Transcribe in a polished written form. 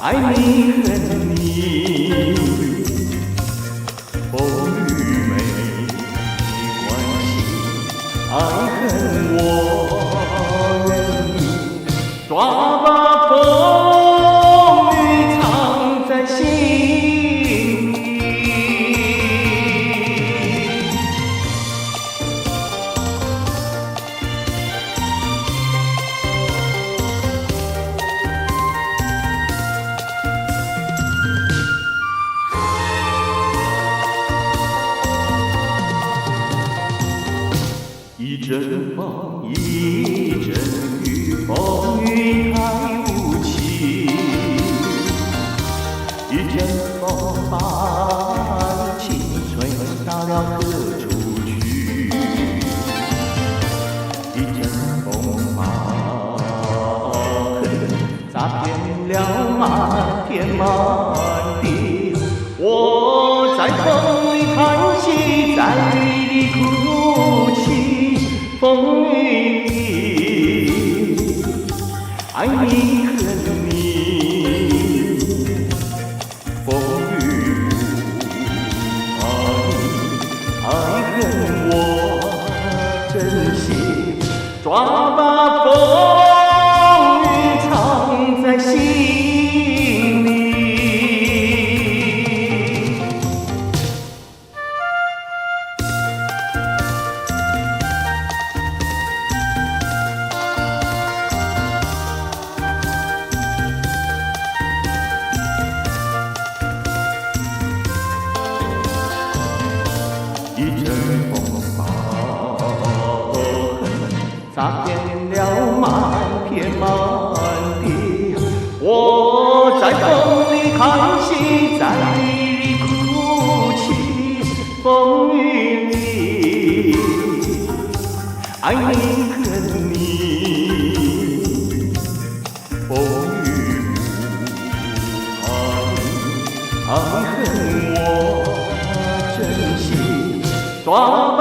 爱你恨你，风雨没关系，爱恨我任你，抓把风雨藏在心里。一阵风，一阵雨，风雨太无情。一阵风把青春到了何处去？一阵风把恨砸遍了满天满地。我在风里叹息，在雨里哭泣。风雨里，爱你恨你，风雨不怕你，爱恨我珍惜，抓把风雨藏在心里。一阵风把恨砸遍了满天满地。我在风里叹息，在雨里哭泣。风雨里，爱你恨你，风雨不怕你，爱恨我珍惜。抓把